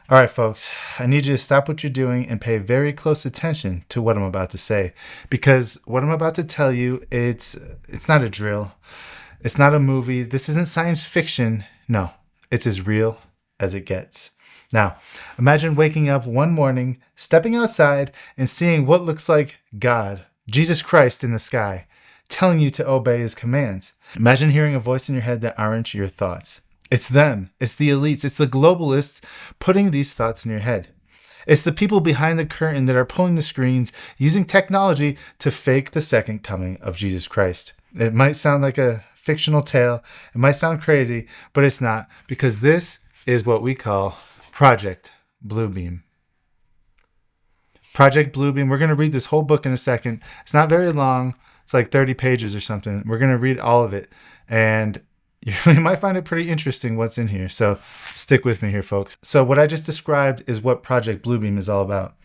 All right, folks, I need you to stop what you're doing and pay very close attention to what I'm about to say, because what I'm about to tell you, it's not a drill. It's not a movie. This isn't science fiction. No, it's as real as it gets. Now, imagine waking up one morning, stepping outside, and seeing what looks like God, Jesus Christ in the sky, telling you to obey his commands. Imagine hearing a voice in your head that aren't your thoughts. It's them, it's the elites, it's the globalists putting these thoughts in your head. It's the people behind the curtain that are pulling the screens using technology to fake the second coming of Jesus Christ. It might sound like a fictional tale, it might sound crazy, but it's not, because this is what we call Project Bluebeam. Project Bluebeam, we're going to read this whole book in a second. It's not very long, it's like 30 pages or something. We're going to read all of it, and you might find it pretty interesting what's in here. So stick with me here, folks. So what I just described is what Project Bluebeam is all about.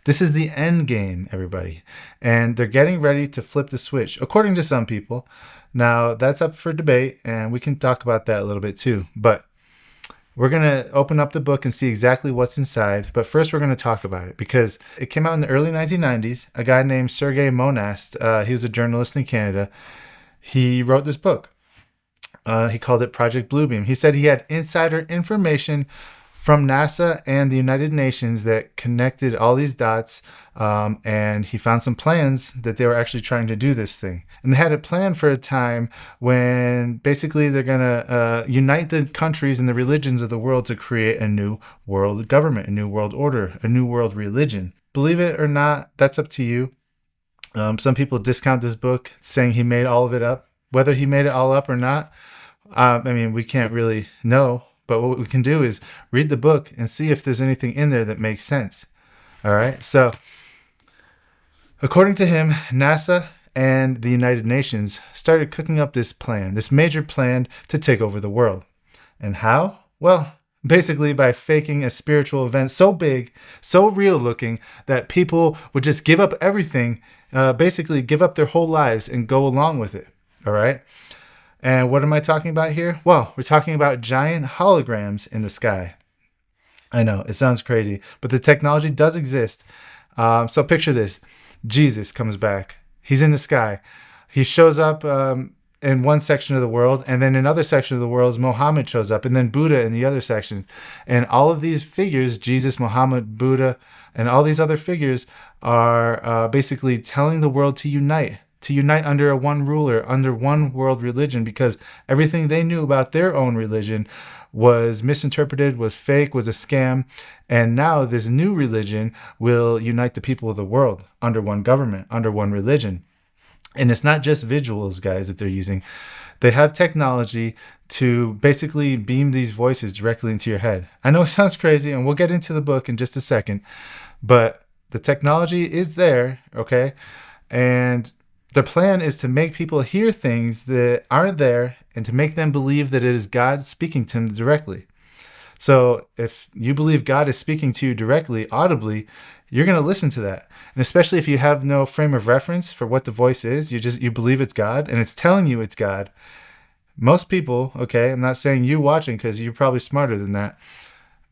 This is the end game, everybody. And they're getting ready to flip the switch, according to some people. Now, that's up for debate, and we can talk about that a little bit too. But we're going to open up the book and see exactly what's inside. But first, we're going to talk about it because it came out in the early 1990s. A guy named Sergei Monast, he was a journalist in Canada. He wrote this book. He called it Project Bluebeam. He said he had insider information from NASA and the United Nations that connected all these dots, and he found some plans that they were actually trying to do this thing. And they had it planned for a time when basically they're going to unite the countries and the religions of the world to create a new world government, a new world order, a new world religion. Believe it or not, that's up to you. Some people discount this book, saying he made all of it up. Whether he made it all up or not, we can't really know. But what we can do is read the book and see if there's anything in there that makes sense. All right. So, according to him, NASA and the United Nations started cooking up this plan, this major plan to take over the world. And how? Well, basically by faking a spiritual event so big, so real looking, that people would just give up everything, basically give up their whole lives and go along with it. All right. And what am I talking about here? Well, we're talking about giant holograms in the sky. I know, it sounds crazy, but the technology does exist. So picture this. Jesus comes back. He's in the sky. He shows up in one section of the world, and then in another section of the world, Muhammad shows up, and then Buddha in the other section. And all of these figures, Jesus, Muhammad, Buddha, and all these other figures are basically telling the world to unite under a one ruler, under one world religion, because everything they knew about their own religion was misinterpreted, was fake, was a scam. And now this new religion will unite the people of the world under one government, under one religion. And it's not just visuals, guys, that they're using. They have technology to basically beam these voices directly into your head. I know it sounds crazy, and we'll get into the book in just a second, but the technology is there, okay? And the plan is to make people hear things that aren't there and to make them believe that it is God speaking to them directly. So if you believe God is speaking to you directly, audibly, you're going to listen to that. And especially if you have no frame of reference for what the voice is, you believe it's God and it's telling you it's God. Most people, okay, I'm not saying you watching because you're probably smarter than that,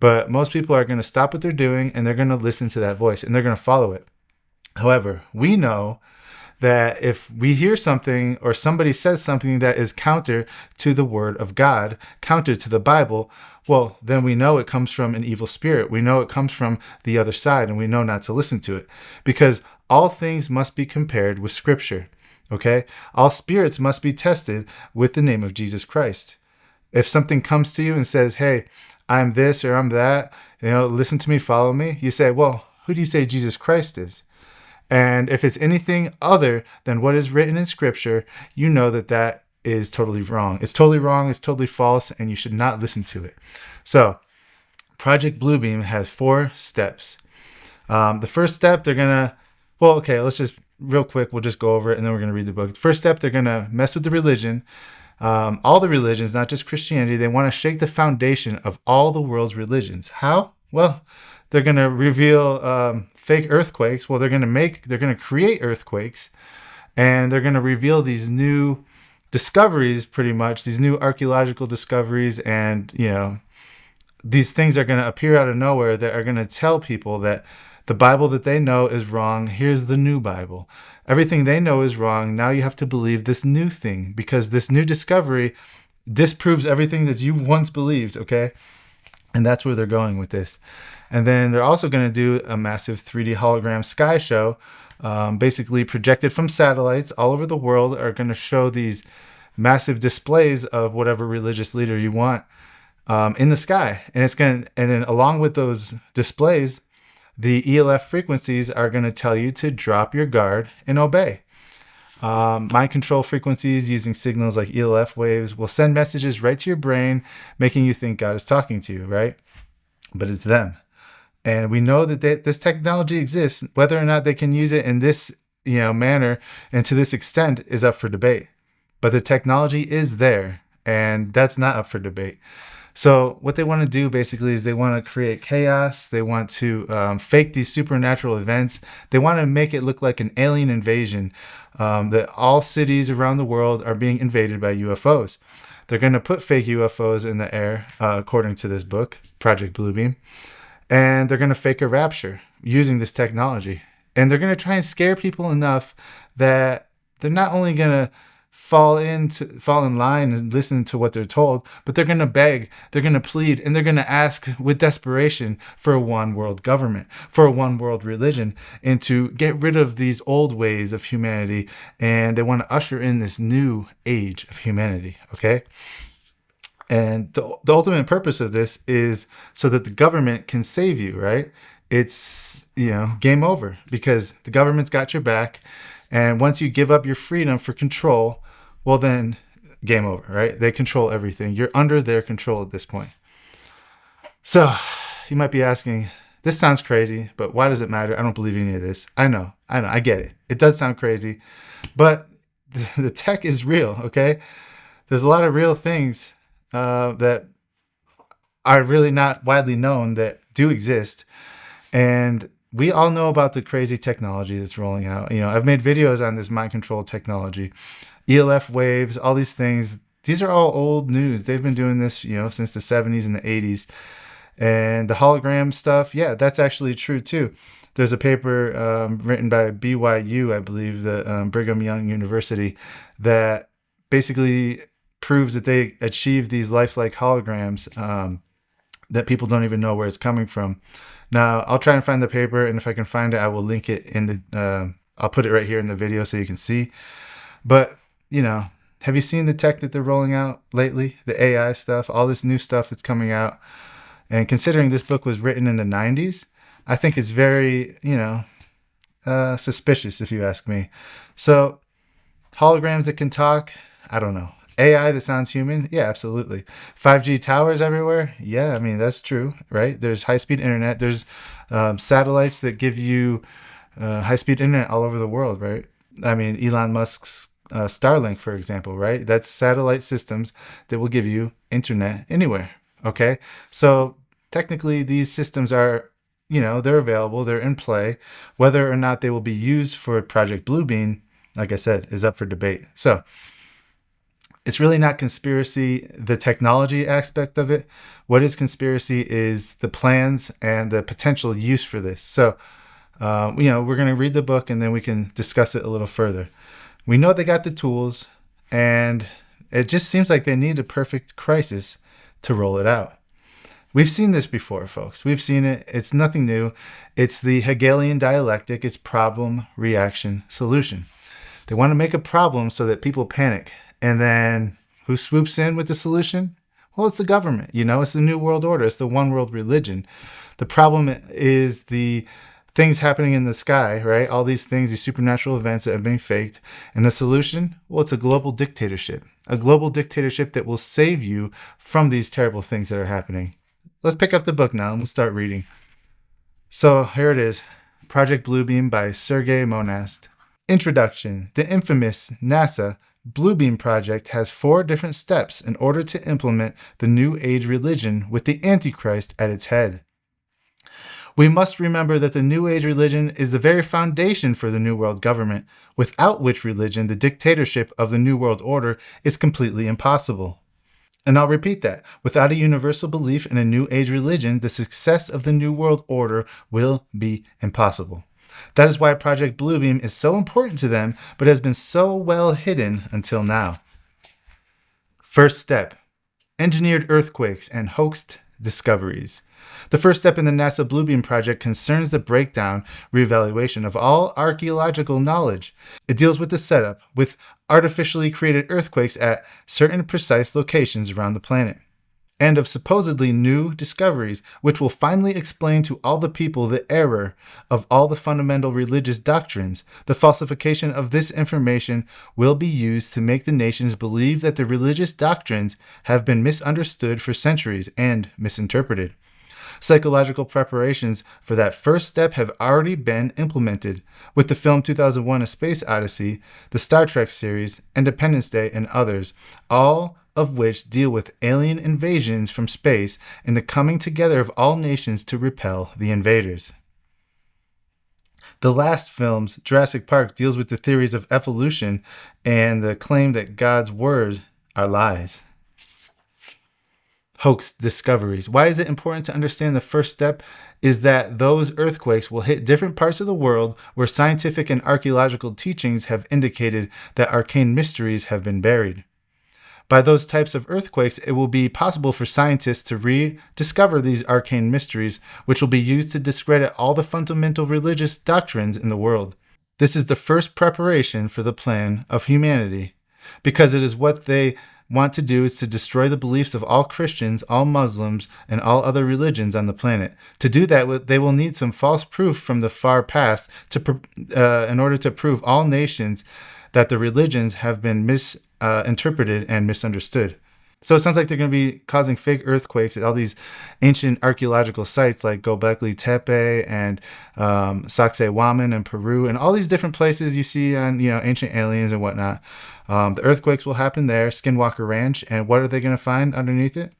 but most people are going to stop what they're doing and they're going to listen to that voice and they're going to follow it. However, we know that if we hear something or somebody says something that is counter to the word of God, counter to the Bible, well, then we know it comes from an evil spirit. We know it comes from the other side, and we know not to listen to it, because all things must be compared with Scripture, okay? All spirits must be tested with the name of Jesus Christ. If something comes to you and says, hey, I'm this or I'm that, listen to me, follow me, you say, well, who do you say Jesus Christ is? And if it's anything other than what is written in Scripture, you know that that is totally wrong. It's totally wrong. It's totally false, and you should not listen to it. So Project Bluebeam has 4 steps. The first step, let's just real quick, we'll just go over it, and then we're going to read the book. The first step, they're going to mess with the religion. All the religions, not just Christianity. They want to shake the foundation of all the world's religions. How? Well, they're going to reveal fake earthquakes. Well, they're going to create earthquakes, and they're going to reveal these new discoveries, pretty much these new archaeological discoveries, and these things are going to appear out of nowhere that are going to tell people that the Bible that they know is wrong. Here's the new Bible. Everything they know is wrong. Now you have to believe this new thing because this new discovery disproves everything that you once believed, okay? And that's where they're going with this. And then they're also going to do a massive 3D hologram sky show, basically projected from satellites all over the world, are going to show these massive displays of whatever religious leader you want in the sky. And then along with those displays, the ELF frequencies are going to tell you to drop your guard and obey. Mind control frequencies using signals like ELF waves will send messages right to your brain, making you think God is talking to you, right? But it's them. And we know that this technology exists. Whether or not they can use it in this manner and to this extent is up for debate. But the technology is there, and that's not up for debate. So what they want to do basically is they want to create chaos. They want to fake these supernatural events. They want to make it look like an alien invasion, that all cities around the world are being invaded by UFOs. They're going to put fake UFOs in the air, according to this book, Project Bluebeam. And they're going to fake a rapture using this technology. And they're going to try and scare people enough that they're not only going to fall in line and listen to what they're told, but they're going to beg, they're going to plead, and they're going to ask with desperation for a one world government, for a one world religion, and to get rid of these old ways of humanity. And they want to usher in this new age of humanity, okay? And the ultimate purpose of this is so that the government can save you, right? It's, game over because the government's got your back. And once you give up your freedom for control, well, then game over, right? They control everything. You're under their control at this point. So you might be asking, this sounds crazy, but why does it matter? I don't believe any of this. I know. I get it. It does sound crazy, but the tech is real, okay? There's a lot of real things that are really not widely known that do exist. And we all know about the crazy technology that's rolling out. I've made videos on this mind control technology, ELF waves, all these things. These are all old news. They've been doing this, since the 70s and the 80s. And the hologram stuff, yeah, that's actually true too. There's a paper written by BYU, I believe, the Brigham Young University, that basically proves that they achieved these lifelike holograms that people don't even know where it's coming from. Now, I'll try and find the paper, and if I can find it, I will link it in the, I'll put it right here in the video so you can see. But, have you seen the tech that they're rolling out lately? The AI stuff, all this new stuff that's coming out. And considering this book was written in the 90s, I think it's very, suspicious if you ask me. So, holograms that can talk, I don't know. AI that sounds human? Yeah, absolutely. 5G towers everywhere? Yeah, I mean, that's true, right? There's high-speed internet. There's satellites that give you high-speed internet all over the world, right? I mean, Elon Musk's Starlink, for example, right? That's satellite systems that will give you internet anywhere, okay? So technically, these systems are, they're available. They're in play. Whether or not they will be used for Project Bluebeam, like I said, is up for debate. So it's really not conspiracy, the technology aspect of it. What is conspiracy is the plans and the potential use for this. So, we're going to read the book and then we can discuss it a little further. We know they got the tools, and it just seems like they need a perfect crisis to roll it out. We've seen this before, folks. We've seen it. It's nothing new. It's the Hegelian dialectic. It's problem, reaction, solution. They want to make a problem so that people panic. And then who swoops in with the solution? Well, it's the government. It's the New World Order. It's the one world religion. The problem is the things happening in the sky, right? All these things, these supernatural events that have been faked. And the solution? Well, it's a global dictatorship. A global dictatorship that will save you from these terrible things that are happening. Let's pick up the book now and we'll start reading. So here it is. Project Bluebeam by Sergei Monast. Introduction. The infamous NASA Bluebeam project has 4 different steps in order to implement the New Age religion with the Antichrist at its head. We must remember that the New Age religion is the very foundation for the New World government, without which religion the dictatorship of the New World Order is completely impossible. And I'll repeat that. Without a universal belief in a New Age religion, the success of the New World Order will be impossible. That is why Project Bluebeam is so important to them, but has been so well hidden until now. First step: engineered earthquakes and hoaxed discoveries. The first step in the NASA Bluebeam project concerns the breakdown, reevaluation of all archaeological knowledge. It deals with the setup, with artificially created earthquakes at certain precise locations around the planet, and of supposedly new discoveries, which will finally explain to all the people the error of all the fundamental religious doctrines. The falsification of this information will be used to make the nations believe that the religious doctrines have been misunderstood for centuries and misinterpreted. Psychological preparations for that first step have already been implemented with the film 2001: A Space Odyssey, the Star Trek series, Independence Day, and others, all of which deal with alien invasions from space and the coming together of all nations to repel the invaders. The last films, Jurassic Park, deals with the theories of evolution and the claim that God's word are lies. Hoax discoveries. Why is it important to understand the first step? Is that those earthquakes will hit different parts of the world where scientific and archaeological teachings have indicated that arcane mysteries have been buried. By those types of earthquakes, it will be possible for scientists to rediscover these arcane mysteries, which will be used to discredit all the fundamental religious doctrines in the world. This is the first preparation for the plan of humanity, because it is what they want to do is to destroy the beliefs of all Christians, all Muslims, and all other religions on the planet. To do that, they will need some false proof from the far past in order to prove all nations that the religions have been misinterpreted and misunderstood. So it sounds like they're going to be causing fake earthquakes at all these ancient archaeological sites like Göbekli Tepe and Sacsayhuaman in Peru, and all these different places you see on ancient aliens and whatnot. The earthquakes will happen there, Skinwalker Ranch, and what are they going to find underneath it?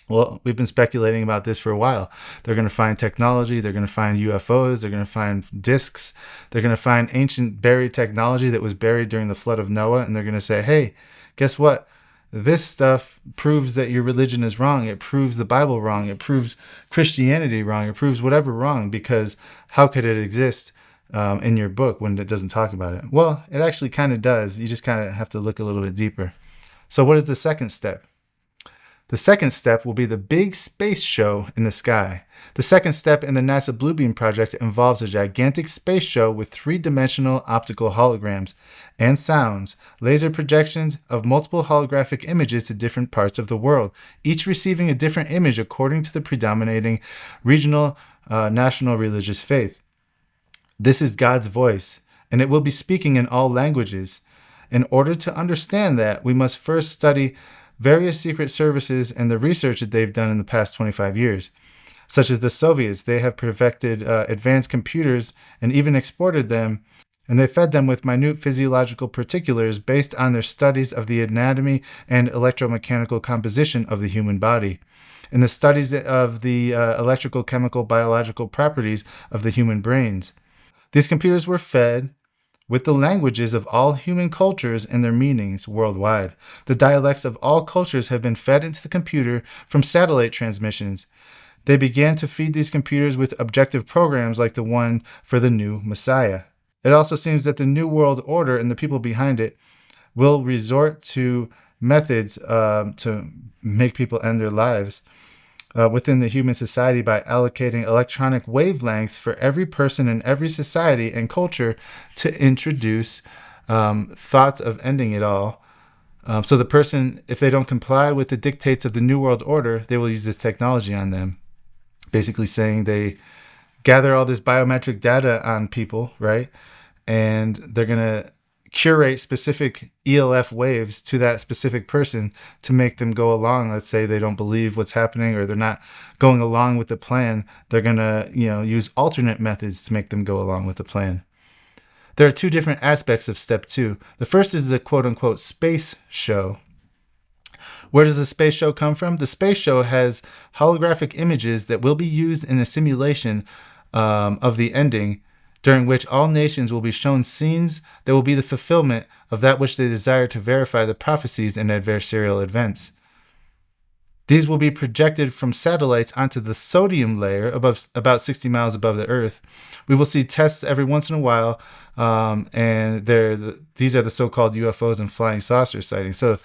Well, we've been speculating about this for a while. They're going to find technology. They're going to find UFOs. They're going to find discs. They're going to find ancient buried technology that was buried during the flood of Noah, and they're going to say, hey, guess what? This stuff proves that your religion is wrong. It proves the Bible wrong. It proves Christianity wrong. It proves whatever wrong, because how could it exist in your book when it doesn't talk about it? Well, it actually kind of does. You just kind of have to look a little bit deeper. So what is the second step? The second step will be the big space show in the sky. The second step in the NASA Bluebeam project involves a gigantic space show with three-dimensional optical holograms and sounds, laser projections of multiple holographic images to different parts of the world, each receiving a different image according to the predominating regional, national religious faith. This is God's voice, and it will be speaking in all languages. In order to understand that, we must first study various secret services and the research that they've done in the past 25 years. Such as the Soviets, they have perfected advanced computers and even exported them, and they fed them with minute physiological particulars based on their studies of the anatomy and electromechanical composition of the human body, and the studies of the electrical, chemical, biological properties of the human brains. These computers were fed with the languages of all human cultures and their meanings worldwide. The dialects of all cultures have been fed into the computer from satellite transmissions. They began to feed these computers with objective programs like the one for the new Messiah. It also seems that the New World Order and the people behind it will resort to methods to make people end their lives within the human society by allocating electronic wavelengths for every person in every society and culture to introduce thoughts of ending it all. So the person, if they don't comply with the dictates of the New World Order, they will use this technology on them. Basically saying they gather all this biometric data on people, right? And they're going to curate specific ELF waves to that specific person to make them go along. Let's say they don't believe what's happening or they're not going along with the plan. They're going to, use alternate methods to make them go along with the plan. There are two different aspects of step 2. The first is the quote-unquote space show. Where does the space show come from? The space show has holographic images that will be used in a simulation of the ending, during which all nations will be shown scenes that will be the fulfillment of that which they desire to verify the prophecies and adversarial events. These will be projected from satellites onto the sodium layer above about 60 miles above the Earth. We will see tests every once in a while, and these are the so-called UFOs and flying saucer sightings. So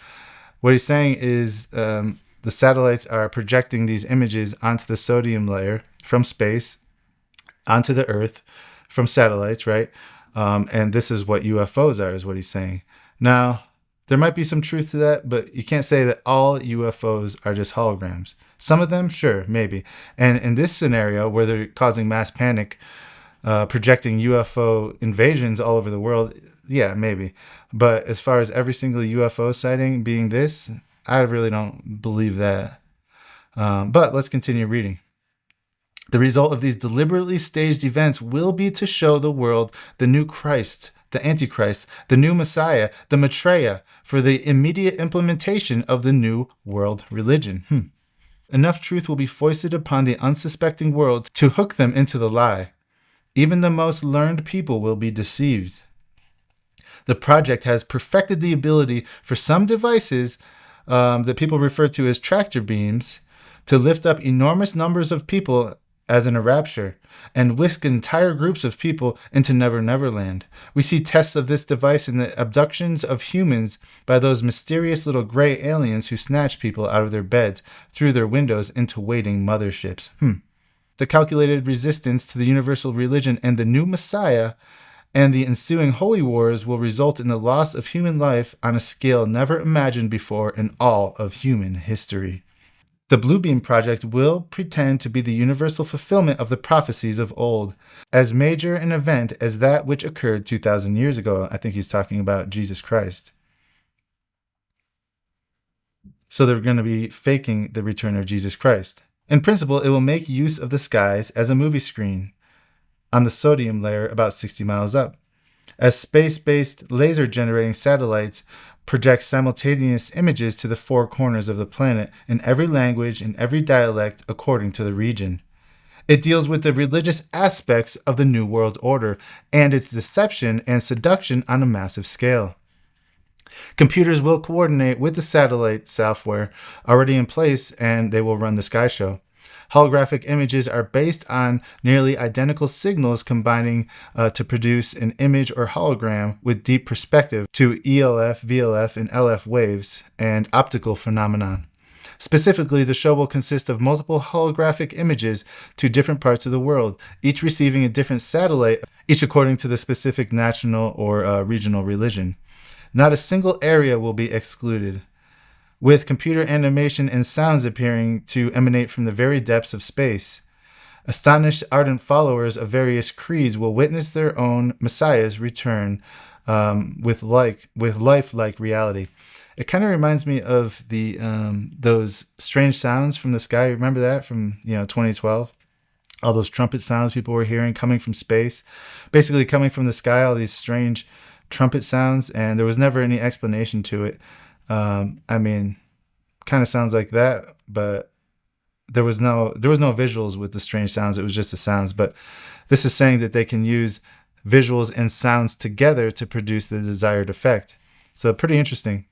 what he's saying is the satellites are projecting these images onto the sodium layer from space onto the Earth from satellites, right? And this is what UFOs are, is what he's saying. Now, there might be some truth to that, but you can't say that all UFOs are just holograms. Some of them, sure, maybe. And in this scenario, where they're causing mass panic, projecting UFO invasions all over the world, yeah, maybe. But as far as every single UFO sighting being this, I really don't believe that. But let's continue reading. The result of these deliberately staged events will be to show the world the new Christ, the Antichrist, the new Messiah, the Maitreya, for the immediate implementation of the new world religion. Enough truth will be foisted upon the unsuspecting world to hook them into the lie. Even the most learned people will be deceived. The project has perfected the ability for some devices that people refer to as tractor beams to lift up enormous numbers of people as in a rapture, and whisk entire groups of people into Never Never Land. We see tests of this device in the abductions of humans by those mysterious little gray aliens who snatch people out of their beds through their windows into waiting motherships. The calculated resistance to the universal religion and the new Messiah and the ensuing holy wars will result in the loss of human life on a scale never imagined before in all of human history. The Bluebeam Project will pretend to be the universal fulfillment of the prophecies of old, as major an event as that which occurred 2,000 years ago. I think he's talking about Jesus Christ. So they're going to be faking the return of Jesus Christ. In principle, it will make use of the skies as a movie screen on the sodium layer about 60 miles up, as space-based laser-generating satellites project simultaneous images to the four corners of the planet in every language and every dialect according to the region. It deals with the religious aspects of the New World Order and its deception and seduction on a massive scale. Computers will coordinate with the satellite software already in place, and they will run the Sky Show. Holographic images are based on nearly identical signals combining to produce an image or hologram with deep perspective to ELF, VLF, and LF waves and optical phenomenon. Specifically, the show will consist of multiple holographic images to different parts of the world, each receiving a different satellite, each according to the specific national or regional religion. Not a single area will be excluded, with computer animation and sounds appearing to emanate from the very depths of space. Astonished ardent followers of various creeds will witness their own Messiah's return with lifelike reality. It kind of reminds me of the those strange sounds from the sky. Remember that from 2012? All those trumpet sounds people were hearing coming from space, basically coming from the sky. All these strange trumpet sounds, and there was never any explanation to it. Kind of sounds like that, but there was no visuals with the strange sounds. It was just the sounds. But this is saying that they can use visuals and sounds together to produce the desired effect. So pretty interesting.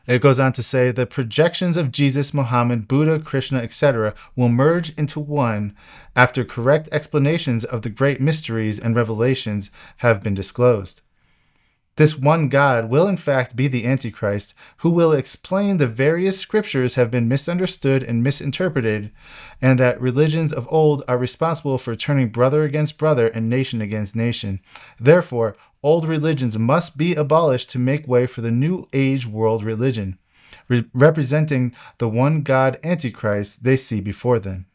It goes on to say the projections of Jesus, Muhammad, Buddha, Krishna, etc. will merge into one after correct explanations of the great mysteries and revelations have been disclosed. This one God will in fact be the Antichrist, who will explain the various scriptures have been misunderstood and misinterpreted, and that religions of old are responsible for turning brother against brother and nation against nation. Therefore, old religions must be abolished to make way for the new age world religion, representing the one God Antichrist they see before them.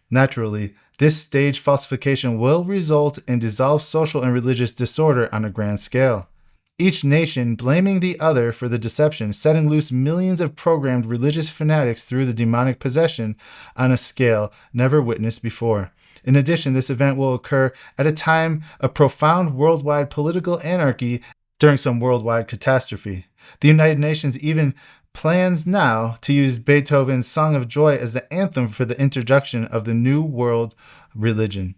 Naturally, this stage falsification will result in dissolved social and religious disorder on a grand scale. Each nation blaming the other for the deception, setting loose millions of programmed religious fanatics through the demonic possession on a scale never witnessed before. In addition, this event will occur at a time of profound worldwide political anarchy during some worldwide catastrophe. The United Nations even plans now to use Beethoven's Song of Joy as the anthem for the introduction of the New World religion.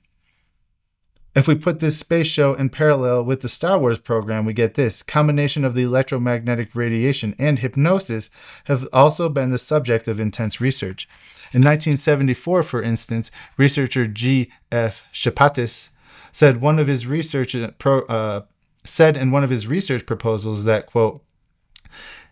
If we put this space show in parallel with the Star Wars program, we get this. Combination of the electromagnetic radiation and hypnosis have also been the subject of intense research. In 1974, for instance, researcher G.F. Shapatis said in one of his research proposals that, quote,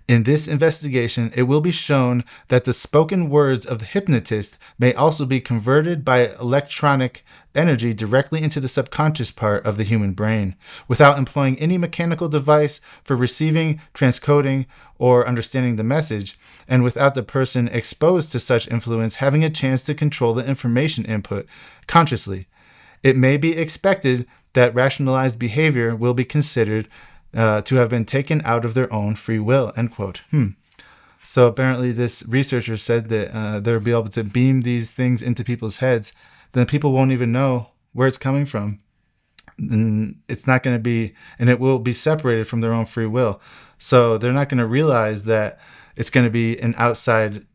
"In this investigation, it will be shown that the spoken words of the hypnotist may also be converted by electronic energy directly into the subconscious part of the human brain, without employing any mechanical device for receiving, transcoding, or understanding the message, and without the person exposed to such influence having a chance to control the information input consciously. It may be expected that rationalized behavior will be considered to have been taken out of their own free will," end quote. So apparently this researcher said that they'll be able to beam these things into people's heads, then people won't even know where it's coming from. And it's not going to be, and it will be separated from their own free will. So they're not going to realize that it's going to be an outside,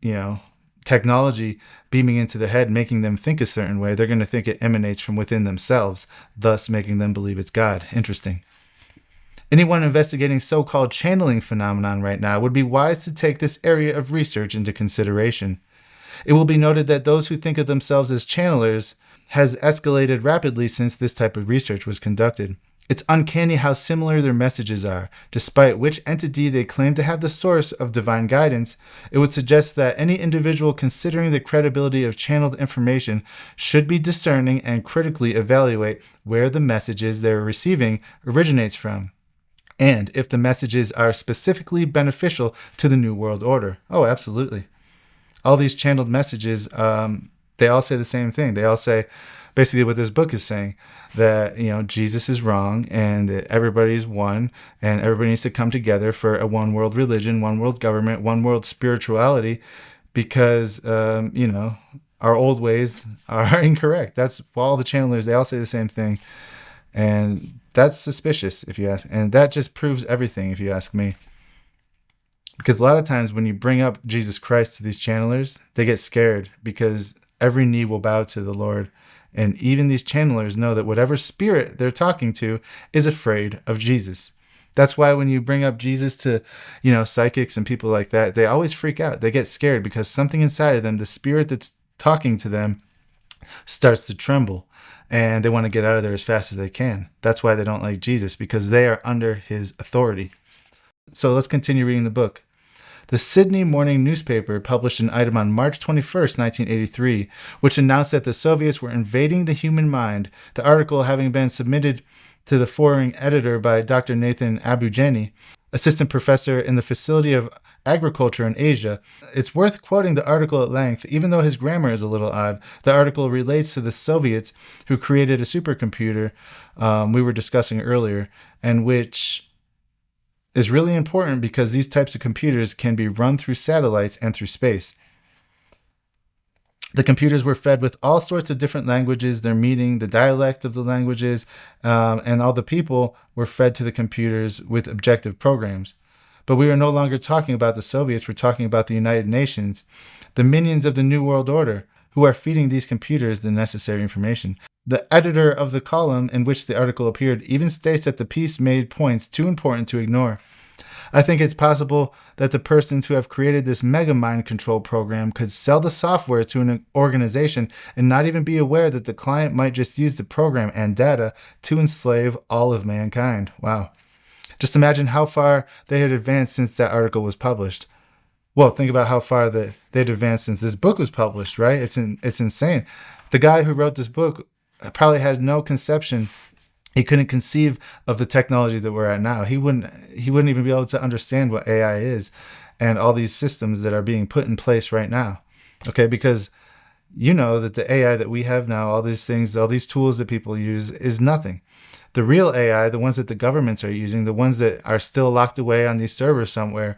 technology beaming into the head, making them think a certain way. They're going to think it emanates from within themselves, thus making them believe it's God. Interesting. Anyone investigating so-called channeling phenomenon right now would be wise to take this area of research into consideration. It will be noted that those who think of themselves as channelers has escalated rapidly since this type of research was conducted. It's uncanny how similar their messages are. Despite which entity they claim to have the source of divine guidance, it would suggest that any individual considering the credibility of channeled information should be discerning and critically evaluate where the messages they're receiving originates from, and if the messages are specifically beneficial to the New World Order. Oh, absolutely. All these channeled messages, they all say the same thing. They all say basically what this book is saying, that Jesus is wrong and that everybody's one and everybody needs to come together for a one world religion, one world government, one world spirituality, because our old ways are incorrect. That's all the channelers, they all say the same thing. And that's suspicious, if you ask. And that just proves everything, if you ask me. Because a lot of times when you bring up Jesus Christ to these channelers, they get scared because every knee will bow to the Lord. And even these channelers know that whatever spirit they're talking to is afraid of Jesus. That's why when you bring up Jesus to, psychics and people like that, they always freak out. They get scared because something inside of them, the spirit that's talking to them, starts to tremble. And they want to get out of there as fast as they can. That's why they don't like Jesus, because they are under his authority. So let's continue reading the book. The Sydney Morning Newspaper published an item on March 21st, 1983, which announced that the Soviets were invading the human mind, the article having been submitted to the foreign editor by Dr. Nathan Abujeni, assistant professor in the Faculty of Agriculture in Asia. It's worth quoting the article at length, even though his grammar is a little odd. The article relates to the Soviets who created a supercomputer we were discussing earlier, and which is really important because these types of computers can be run through satellites and through space. The computers were fed with all sorts of different languages, their meaning, the dialect of the languages, and all the people were fed to the computers with objective programs. But we are no longer talking about the Soviets, we're talking about the United Nations, the minions of the New World Order, who are feeding these computers the necessary information. The editor of the column in which the article appeared even states that the piece made points too important to ignore. I think it's possible that the persons who have created this mega mind control program could sell the software to an organization and not even be aware that the client might just use the program and data to enslave all of mankind. Wow. Just imagine how far they had advanced since that article was published. Well, think about how far they'd advanced since this book was published, right? It's insane. The guy who wrote this book probably had no conception. He couldn't conceive of the technology that we're at now. He wouldn't even be able to understand what AI is and all these systems that are being put in place right now. Okay, because that the AI that we have now, all these things, all these tools that people use is nothing. The real AI, the ones that the governments are using, the ones that are still locked away on these servers somewhere,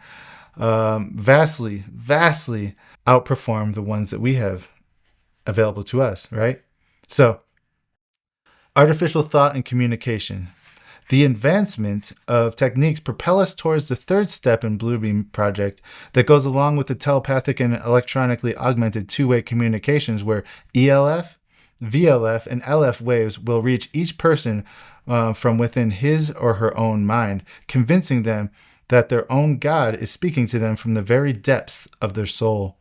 vastly outperform the ones that we have available to us, right? So, artificial thought and communication. The advancement of techniques propel us towards the third step in Bluebeam project that goes along with the telepathic and electronically augmented two-way communications where ELF, VLF and LF waves will reach each person from within his or her own mind, convincing them that their own God is speaking to them from the very depths of their soul.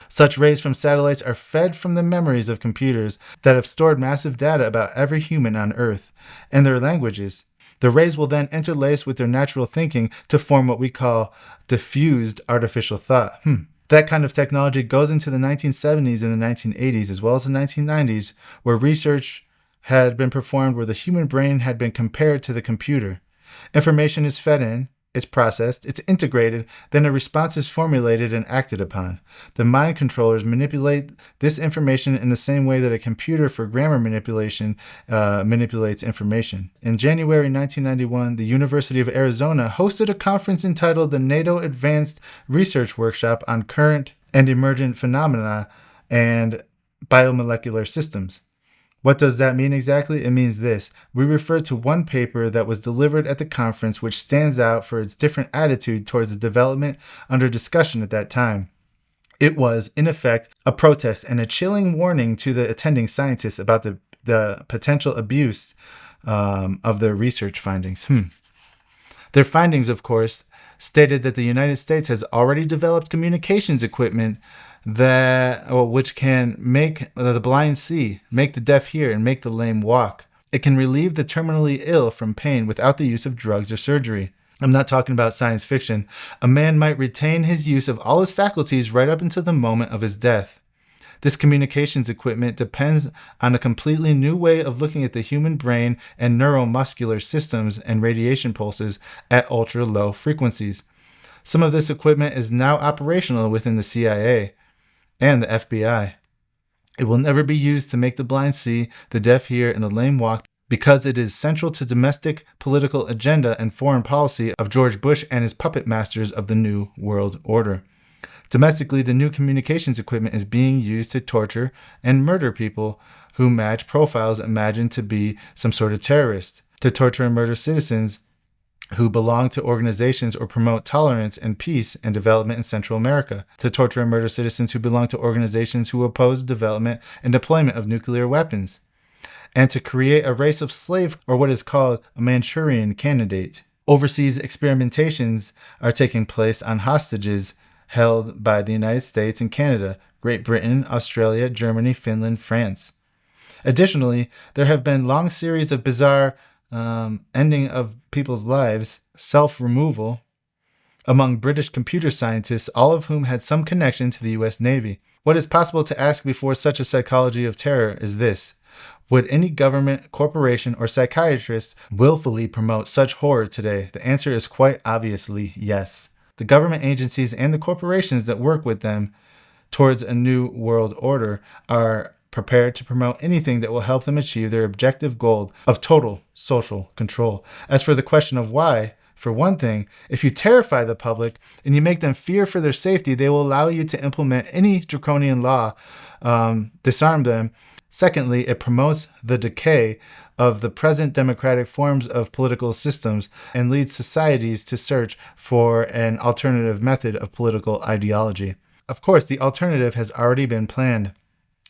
Such rays from satellites are fed from the memories of computers that have stored massive data about every human on Earth and their languages. The rays will then interlace with their natural thinking to form what we call diffused artificial thought. That kind of technology goes into the 1970s and the 1980s, as well as the 1990s, where research had been performed where the human brain had been compared to the computer. Information is fed in, it's processed, it's integrated, then a response is formulated and acted upon. The mind controllers manipulate this information in the same way that a computer for grammar manipulation manipulates information. In January 1991, the University of Arizona hosted a conference entitled the NATO Advanced Research Workshop on Current and Emergent Phenomena and Biomolecular Systems. What does that mean exactly? It means this. We refer to one paper that was delivered at the conference which stands out for its different attitude towards the development under discussion at that time. It was, in effect, a protest and a chilling warning to the attending scientists about the potential abuse of their research findings. Their findings, of course, stated that the United States has already developed communications equipment which can make the blind see, make the deaf hear, and make the lame walk. It can relieve the terminally ill from pain without the use of drugs or surgery. I'm not talking about science fiction. A man might retain his use of all his faculties right up until the moment of his death. This communications equipment depends on a completely new way of looking at the human brain and neuromuscular systems and radiation pulses at ultra-low frequencies. Some of this equipment is now operational within the CIA and the FBI. It will never be used to make the blind see, the deaf hear, and the lame walk because it is central to domestic political agenda and foreign policy of George Bush and his puppet masters of the New World Order. Domestically, the new communications equipment is being used to torture and murder people who match profiles imagined to be some sort of terrorist, to torture and murder citizens who belong to organizations or promote tolerance and peace and development in Central America, to torture and murder citizens who belong to organizations who oppose development and deployment of nuclear weapons, and to create a race of slave or what is called a Manchurian candidate. Overseas experimentations are taking place on hostages held by the United States and Canada, Great Britain, Australia, Germany, Finland, France. Additionally, there have been long series of bizarre ending of people's lives, self-removal, among British computer scientists, all of whom had some connection to the U.S. Navy. What is possible to ask before such a psychology of terror is this: would any government, corporation, or psychiatrist willfully promote such horror today? The answer is quite obviously yes. The government agencies and the corporations that work with them towards a new world order are prepared to promote anything that will help them achieve their objective goal of total social control. As for the question of why, for one thing, if you terrify the public and you make them fear for their safety, they will allow you to implement any draconian law, disarm them. Secondly, it promotes the decay of the present democratic forms of political systems and leads societies to search for an alternative method of political ideology. Of course, the alternative has already been planned.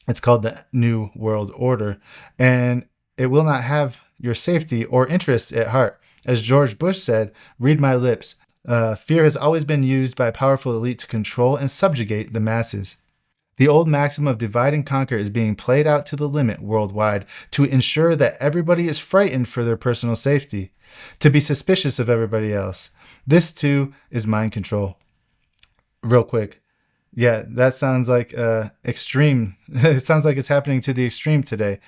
It's called the New World Order, and it will not have your safety or interests at heart. As George Bush said, read my lips. Fear has always been used by a powerful elite to control and subjugate the masses. The old maxim of divide and conquer is being played out to the limit worldwide to ensure that everybody is frightened for their personal safety, to be suspicious of everybody else. This too is mind control. Real quick. Yeah, that sounds like extreme. It sounds like it's happening to the extreme today.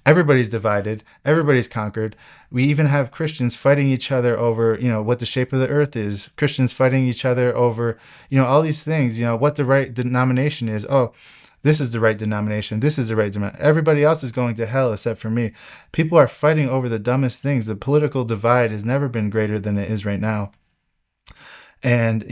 Everybody's divided. Everybody's conquered. We even have Christians fighting each other over, what the shape of the earth is. Christians fighting each other over, all these things, what the right denomination is. Oh, this is the right denomination. This is the right denomination. Everybody else is going to hell except for me. People are fighting over the dumbest things. The political divide has never been greater than it is right now. And,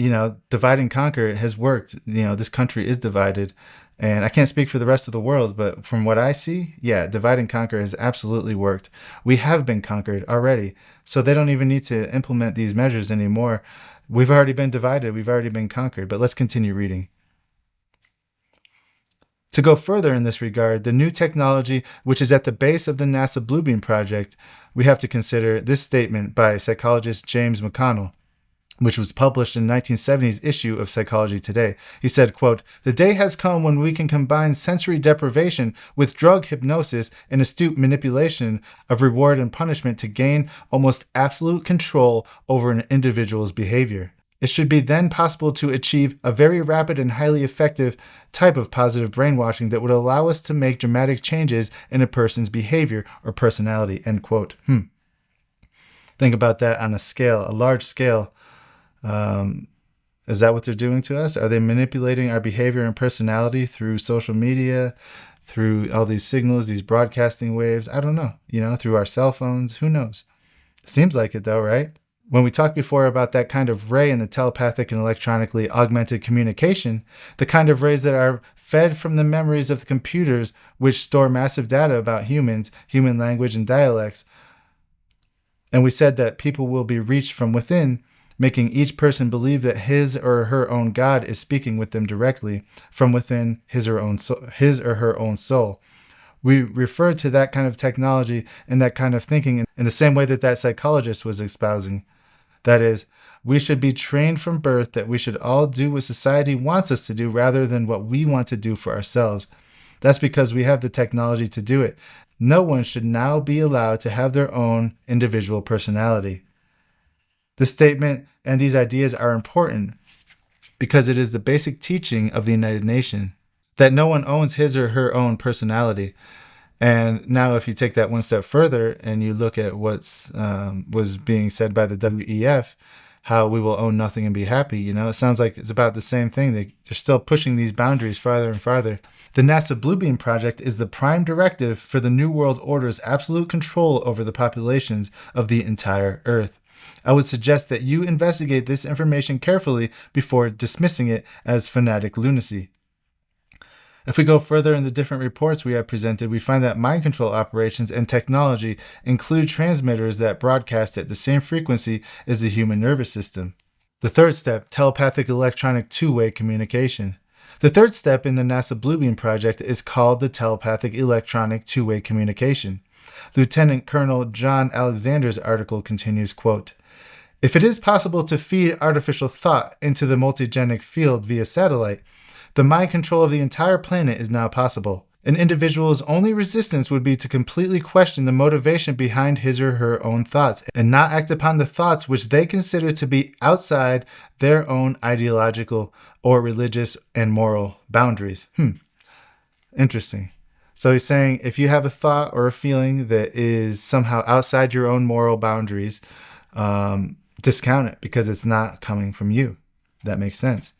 divide and conquer has worked. This country is divided. And I can't speak for the rest of the world, but from what I see, yeah, divide and conquer has absolutely worked. We have been conquered already. So they don't even need to implement these measures anymore. We've already been divided. We've already been conquered. But let's continue reading. To go further in this regard, the new technology, which is at the base of the NASA Bluebeam project, we have to consider this statement by psychologist James McConnell, which was published in 1970's issue of Psychology Today. He said, quote, "The day has come when we can combine sensory deprivation with drug hypnosis and astute manipulation of reward and punishment to gain almost absolute control over an individual's behavior. It should be then possible to achieve a very rapid and highly effective type of positive brainwashing that would allow us to make dramatic changes in a person's behavior or personality," end quote. Think about that on a scale, a large scale. Is that what they're doing to us? Are they manipulating our behavior and personality through social media, through all these signals, these broadcasting waves? I don't know, through our cell phones, who knows? Seems like it though, right? When we talked before about that kind of ray in the telepathic and electronically augmented communication, the kind of rays that are fed from the memories of the computers which store massive data about humans, human language and dialects. And we said that people will be reached from within, making each person believe that his or her own God is speaking with them directly from within his or her own soul. We refer to that kind of technology and that kind of thinking in the same way that psychologist was espousing. That is, we should be trained from birth that we should all do what society wants us to do rather than what we want to do for ourselves. That's because we have the technology to do it. No one should now be allowed to have their own individual personality. This statement and these ideas are important because it is the basic teaching of the United Nations that no one owns his or her own personality. And now if you take that one step further and you look at what's was being said by the WEF, how we will own nothing and be happy, it sounds like it's about the same thing. They're still pushing these boundaries farther and farther. The NASA Bluebeam project is the prime directive for the New World Order's absolute control over the populations of the entire Earth. I would suggest that you investigate this information carefully before dismissing it as fanatic lunacy. If we go further in the different reports we have presented, we find that mind control operations and technology include transmitters that broadcast at the same frequency as the human nervous system. The third step, telepathic electronic two-way communication. The third step in the NASA Bluebeam project is called the telepathic electronic two-way communication. Lieutenant Colonel John Alexander's article continues, quote, "If it is possible to feed artificial thought into the multigenic field via satellite, the mind control of the entire planet is now possible. An individual's only resistance would be to completely question the motivation behind his or her own thoughts and not act upon the thoughts which they consider to be outside their own ideological or religious and moral boundaries." Interesting. So he's saying if you have a thought or a feeling that is somehow outside your own moral boundaries, discount it because it's not coming from you. That makes sense.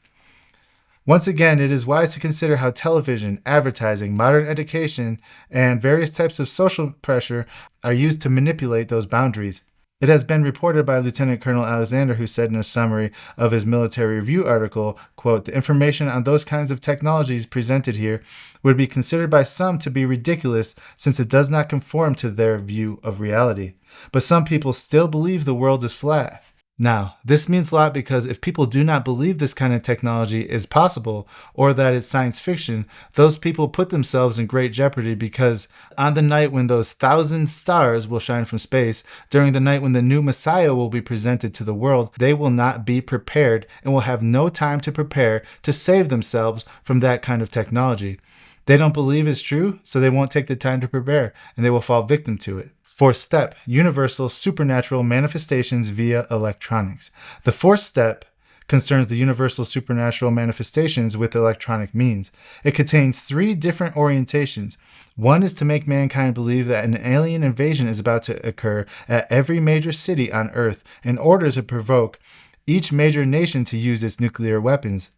Once again, it is wise to consider how television, advertising, modern education, and various types of social pressure are used to manipulate those boundaries. It has been reported by Lieutenant Colonel Alexander, who said in a summary of his military review article, quote, "The information on those kinds of technologies presented here would be considered by some to be ridiculous since it does not conform to their view of reality. But some people still believe the world is flat." Now, this means a lot because if people do not believe this kind of technology is possible or that it's science fiction, those people put themselves in great jeopardy because on the night when those 1,000 stars will shine from space, during the night when the new Messiah will be presented to the world, they will not be prepared and will have no time to prepare to save themselves from that kind of technology. They don't believe it's true, so they won't take the time to prepare and they will fall victim to it. Fourth step, universal supernatural manifestations via electronics. The fourth step concerns the universal supernatural manifestations with electronic means. It contains 3 different orientations. One is to make mankind believe that an alien invasion is about to occur at every major city on Earth in order to provoke each major nation to use its nuclear weapons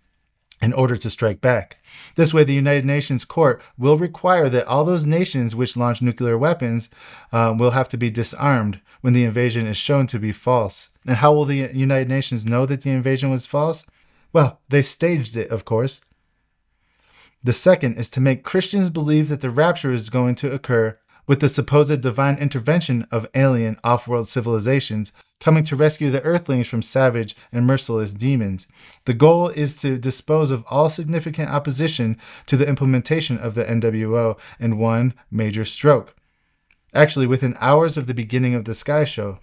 in order to strike back. This way, the United Nations Court will require that all those nations which launch nuclear weapons will have to be disarmed when the invasion is shown to be false. And how will the United Nations know that the invasion was false? Well, they staged it, of course. The second is to make Christians believe that the rapture is going to occur with the supposed divine intervention of alien off-world civilizations coming to rescue the Earthlings from savage and merciless demons. The goal is to dispose of all significant opposition to the implementation of the NWO in one major stroke. Actually, within hours of the beginning of the Sky Show.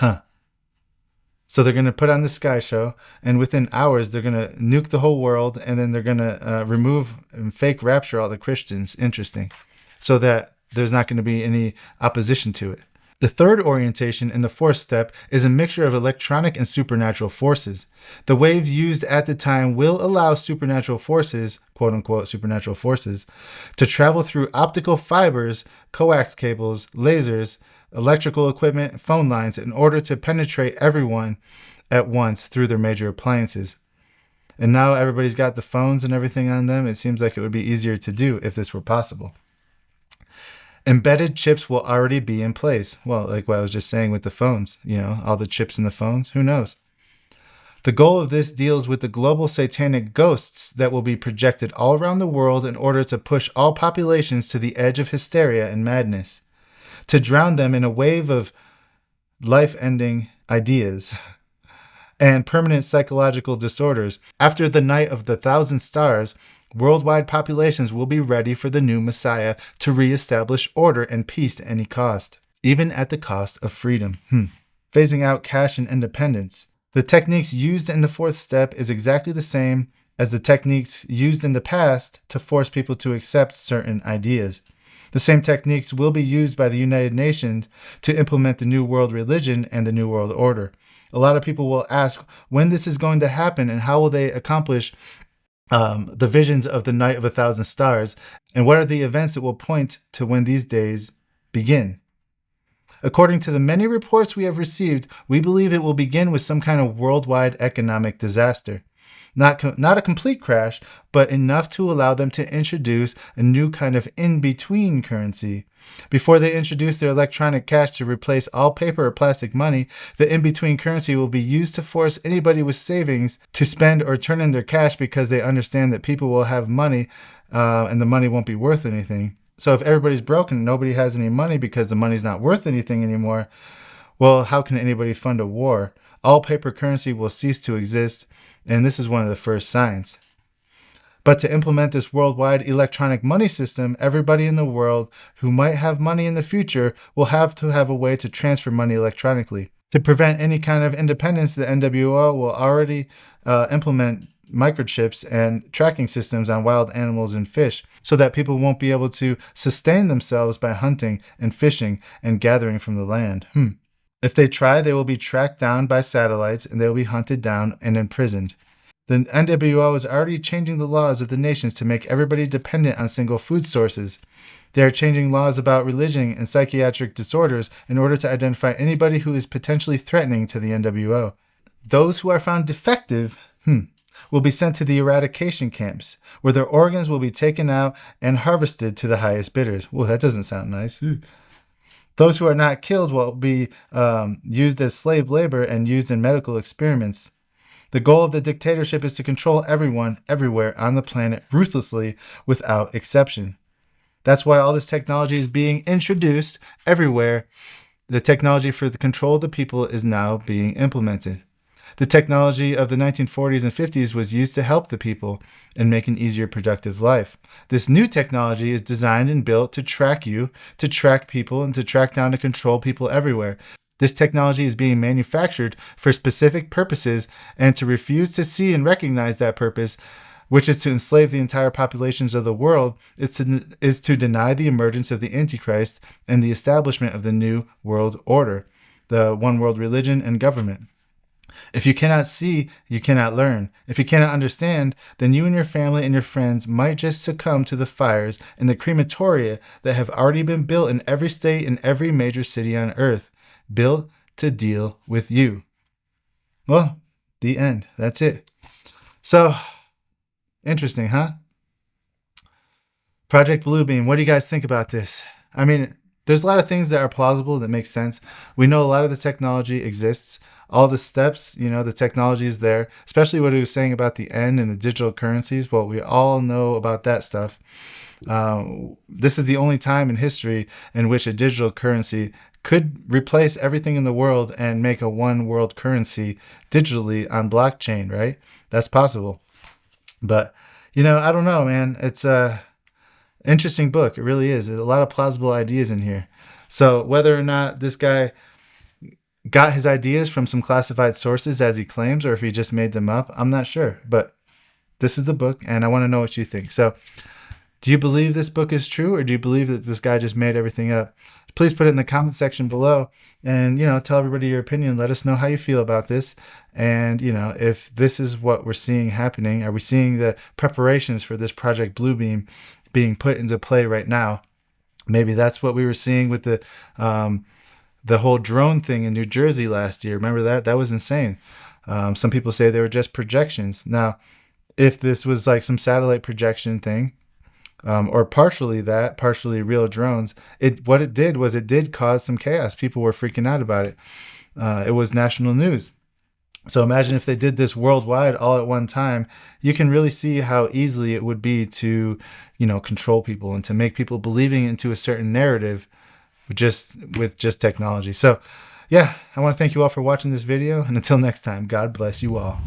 So they're going to put on the Sky Show, and within hours they're going to nuke the whole world, and then they're going to remove and fake rapture all the Christians. Interesting. So that there's not going to be any opposition to it. The third orientation in the fourth step is a mixture of electronic and supernatural forces. The waves used at the time will allow supernatural forces, quote unquote supernatural forces, to travel through optical fibers, coax cables, lasers, electrical equipment, phone lines in order to penetrate everyone at once through their major appliances. And now everybody's got the phones and everything on them. It seems like it would be easier to do if this were possible. Embedded chips will already be in place. Well, like what I was just saying with the phones, all the chips in the phones, who knows? The goal of this deals with the global satanic ghosts that will be projected all around the world in order to push all populations to the edge of hysteria and madness, to drown them in a wave of life-ending ideas and permanent psychological disorders. After the night of the 1,000 stars, worldwide populations will be ready for the new Messiah to reestablish order and peace at any cost, even at the cost of freedom. Phasing out cash and independence. The techniques used in the fourth step is exactly the same as the techniques used in the past to force people to accept certain ideas. The same techniques will be used by the United Nations to implement the New World Religion and the New World Order. A lot of people will ask when this is going to happen and how will they accomplish the visions of the night of 1,000 stars, and what are the events that will point to when these days begin. According to the many reports we have received, we believe it will begin with some kind of worldwide economic disaster. Not a complete crash, but enough to allow them to introduce a new kind of in-between currency. Before they introduce their electronic cash to replace all paper or plastic money, the in-between currency will be used to force anybody with savings to spend or turn in their cash because they understand that people will have money and the money won't be worth anything. So if everybody's broke and nobody has any money because the money's not worth anything anymore, well, how can anybody fund a war? All paper currency will cease to exist, and this is one of the first signs. But to implement this worldwide electronic money system, everybody in the world who might have money in the future will have to have a way to transfer money electronically. To prevent any kind of independence, the NWO will already implement microchips and tracking systems on wild animals and fish so that people won't be able to sustain themselves by hunting and fishing and gathering from the land. If they try, they will be tracked down by satellites and they will be hunted down and imprisoned. The NWO is already changing the laws of the nations to make everybody dependent on single food sources. They are changing laws about religion and psychiatric disorders in order to identify anybody who is potentially threatening to the NWO. Those who are found defective will be sent to the eradication camps, where their organs will be taken out and harvested to the highest bidders. Well, that doesn't sound nice. Those who are not killed will be used as slave labor and used in medical experiments. The goal of the dictatorship is to control everyone, everywhere on the planet, ruthlessly, without exception. That's why all this technology is being introduced everywhere. The technology for the control of the people is now being implemented. The technology of the 1940s and 50s was used to help the people and make an easier, productive life. This new technology is designed and built to track you, to track people, and to track down and control people everywhere. This technology is being manufactured for specific purposes, and to refuse to see and recognize that purpose, which is to enslave the entire populations of the world, is to deny the emergence of the Antichrist and the establishment of the New World Order, the one world religion and government. If you cannot see, you cannot learn. If you cannot understand, then you and your family and your friends might just succumb to the fires in the crematoria that have already been built in every state and every major city on earth, built to deal with you. Well, the end. That's it. So, interesting, huh? Project Bluebeam, what do you guys think about this? I mean, there's a lot of things that are plausible that make sense. We know a lot of the technology exists. All the steps, the technology is there, especially what he was saying about the end and the digital currencies. Well, we all know about that stuff. This is the only time in history in which a digital currency could replace everything in the world and make a one world currency digitally on blockchain, right? That's possible. But, I don't know, man. It's a interesting book. It really is. There's a lot of plausible ideas in here. So whether or not this guy got his ideas from some classified sources as he claims, or if he just made them up, I'm not sure. But this is the book, and I want to know what you think. So do you believe this book is true, or do you believe that this guy just made everything up? Please put it in the comment section below and, tell everybody your opinion. Let us know how you feel about this. And, if this is what we're seeing happening, are we seeing the preparations for this Project Bluebeam being put into play right now? Maybe that's what we were seeing with the whole drone thing in New Jersey last year. Remember that? That was insane. Some people say they were just projections. Now, if this was like some satellite projection thing, or partially real drones, what it did was it did cause some chaos. People were freaking out about it. It was national news. So imagine if they did this worldwide all at one time. You can really see how easily it would be to, control people and to make people believing into a certain narrative with just technology. So yeah, I want to thank you all for watching this video, and until next time, God bless you all.